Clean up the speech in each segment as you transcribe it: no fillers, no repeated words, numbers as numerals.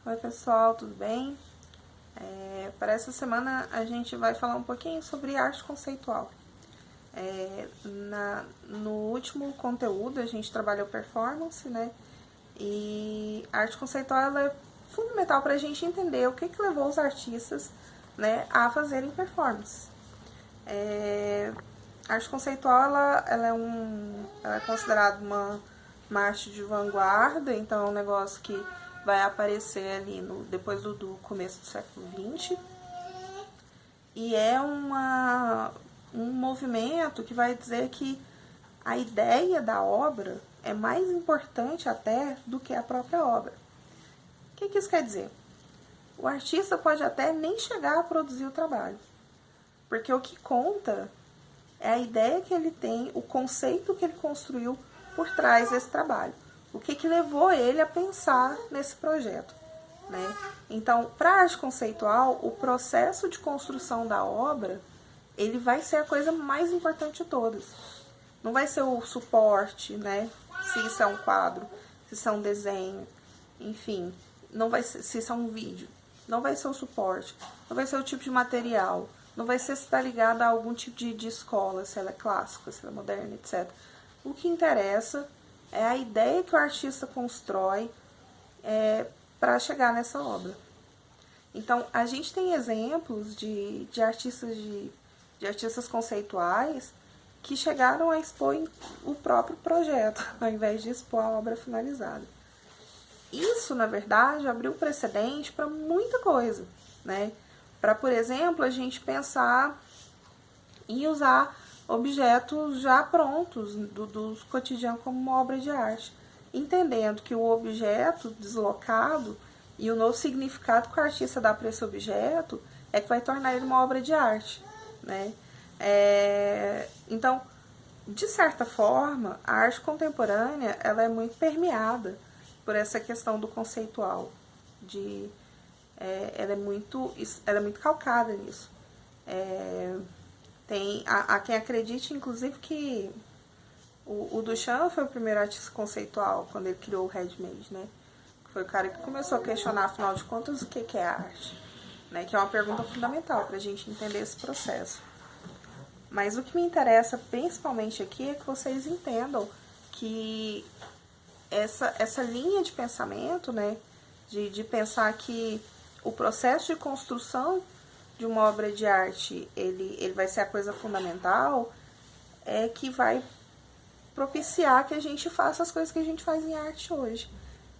Oi pessoal, tudo bem? Para essa semana a gente vai falar um pouquinho sobre arte conceitual. No último conteúdo a gente trabalhou performance, né? E a arte conceitual ela é fundamental para a gente entender o que levou os artistas, né, a fazerem performance. A arte conceitual ela é considerada uma arte de vanguarda, então é um negócio que vai aparecer ali depois do começo do século XX. E é um movimento que vai dizer que a ideia da obra é mais importante até do que a própria obra. O que isso quer dizer? O artista pode até nem chegar a produzir o trabalho, porque o que conta é a ideia que ele tem, o conceito que ele construiu por trás desse trabalho. O que levou ele a pensar nesse projeto, né? Então, para a arte conceitual, o processo de construção da obra, ele vai ser a coisa mais importante de todas. Não vai ser o suporte, né? Se isso é um quadro, se isso é um desenho, enfim, não vai ser, se isso é um vídeo. Não vai ser o suporte, não vai ser o tipo de material, não vai ser se está ligado a algum tipo de escola, se ela é clássica, se ela é moderna, etc. O que interessa é a ideia que o artista constrói para chegar nessa obra. Então, a gente tem exemplos de artistas conceituais que chegaram a expor o próprio projeto, ao invés de expor a obra finalizada. Isso, na verdade, abriu precedente para muita coisa, né? Para, por exemplo, a gente pensar em usar objetos já prontos do cotidiano como uma obra de arte, entendendo que o objeto deslocado e o novo significado que o artista dá para esse objeto é que vai tornar ele uma obra de arte, né? Então, de certa forma, a arte contemporânea ela é muito permeada por essa questão do conceitual, ela é muito calcada nisso. Tem a quem acredite, inclusive, que o Duchamp foi o primeiro artista conceitual quando ele criou o Handmade, né? Foi o cara que começou a questionar, afinal de contas, o que é arte, né? Que é uma pergunta fundamental para a gente entender esse processo. Mas o que me interessa principalmente aqui é que vocês entendam que essa linha de pensamento, né, de pensar que o processo de construção de uma obra de arte, ele vai ser a coisa fundamental, é que vai propiciar que a gente faça as coisas que a gente faz em arte hoje.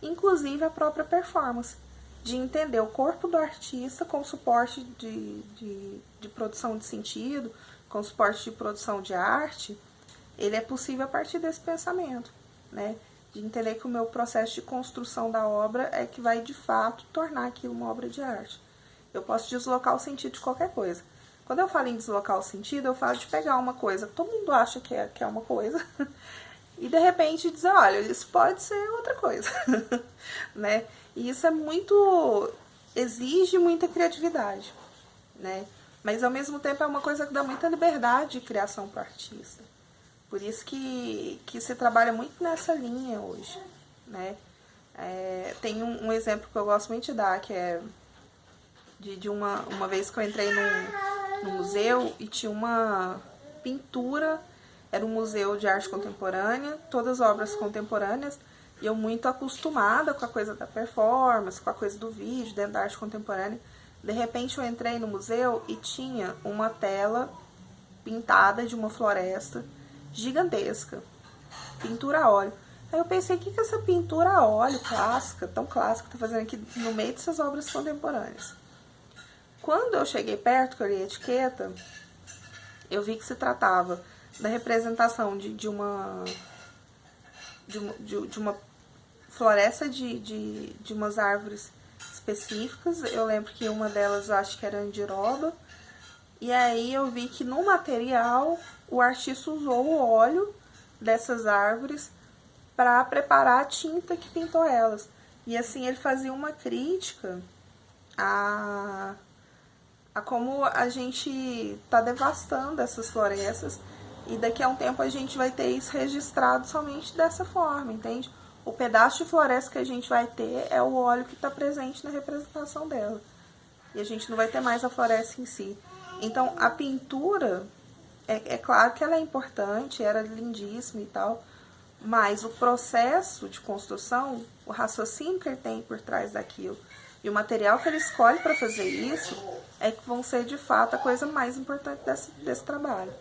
Inclusive a própria performance, de entender o corpo do artista como suporte de produção de sentido, como suporte de produção de arte, ele é possível a partir desse pensamento, né? De entender que o meu processo de construção da obra é que vai, de fato, tornar aquilo uma obra de arte. Eu posso deslocar o sentido de qualquer coisa. Quando eu falo em deslocar o sentido, eu falo de pegar uma coisa que todo mundo acha que é uma coisa e, de repente, dizer, olha, isso pode ser outra coisa, né? E isso é exige muita criatividade, né? Mas, ao mesmo tempo, é uma coisa que dá muita liberdade de criação para o artista. Por isso que se trabalha muito nessa linha hoje, né? Tem um exemplo que eu gosto muito de dar, que é de uma vez que eu entrei num museu e tinha uma pintura, era um museu de arte contemporânea, todas obras contemporâneas, e eu muito acostumada com a coisa da performance, com a coisa do vídeo, dentro da arte contemporânea. De repente eu entrei no museu e tinha uma tela pintada de uma floresta gigantesca, pintura a óleo. Aí eu pensei, o que essa pintura a óleo clássica, tão clássica, tá fazendo aqui no meio dessas obras contemporâneas? Quando eu cheguei perto, que eu olhei a etiqueta, eu vi que se tratava da representação de uma floresta de umas árvores específicas. Eu lembro que uma delas eu acho que era andiroba. E aí eu vi que no material o artista usou o óleo dessas árvores para preparar a tinta que pintou elas. E assim ele fazia uma crítica a como a gente está devastando essas florestas E daqui a um tempo a gente vai ter isso registrado somente dessa forma, entende? O pedaço de floresta que a gente vai ter é o óleo que está presente na representação dela. E a gente não vai ter mais a floresta em si. Então, a pintura, é claro que ela é importante, era lindíssima e tal, mas o processo de construção, o raciocínio que ele tem por trás daquilo e o material que ele escolhe para fazer isso é que vão ser de fato a coisa mais importante desse trabalho,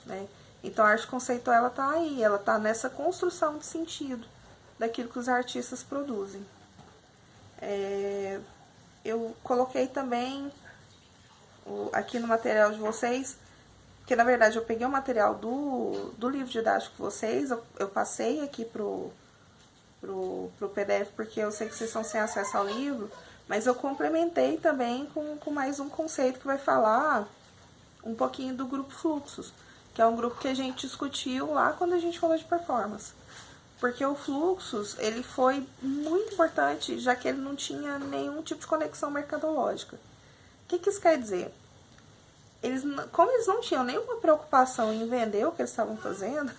né? Então a arte conceitual ela tá aí, ela tá nessa construção de sentido daquilo que os artistas produzem. Eu coloquei também aqui no material de vocês, porque na verdade eu peguei o material do livro didático de vocês, eu passei aqui pro PDF, porque eu sei que vocês estão sem acesso ao livro, mas eu complementei também com mais um conceito que vai falar um pouquinho do grupo Fluxos, que é um grupo que a gente discutiu lá quando a gente falou de performance. Porque o Fluxos, ele foi muito importante, já que ele não tinha nenhum tipo de conexão mercadológica. O que isso quer dizer? Como eles não tinham nenhuma preocupação em vender o que eles estavam fazendo,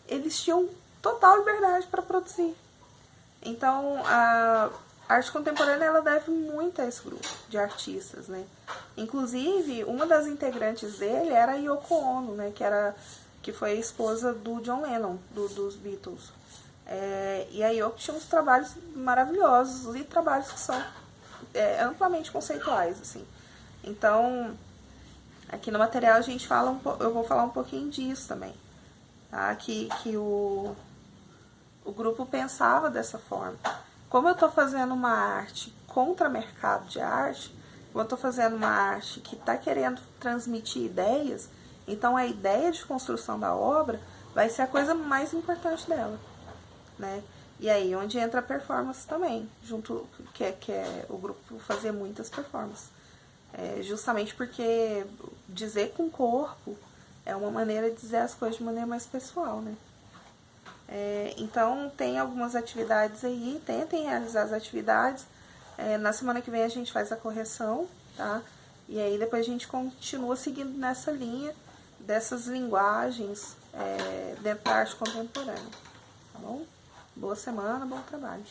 eles tinham total liberdade para produzir. Então, a arte contemporânea ela deve muito a esse grupo de artistas, né? Inclusive, uma das integrantes dele era a Yoko Ono, né? Que foi a esposa do John Lennon, dos Beatles. E a Yoko tinha uns trabalhos maravilhosos e trabalhos que são amplamente conceituais, assim. Então, aqui no material a gente fala eu vou falar um pouquinho disso também, tá? Que o grupo pensava dessa forma. Como eu estou fazendo uma arte contra mercado de arte, como eu estou fazendo uma arte que está querendo transmitir ideias, então a ideia de construção da obra vai ser a coisa mais importante dela, né? E aí onde entra a performance também, junto que é o grupo fazer muitas performances. Justamente porque dizer com o corpo é uma maneira de dizer as coisas de maneira mais pessoal, né? Então tem algumas atividades aí, tentem realizar as atividades. Na semana que vem a gente faz a correção, tá? E aí depois a gente continua seguindo nessa linha dessas linguagens dentro da arte contemporânea, tá bom? Boa semana, bom trabalho.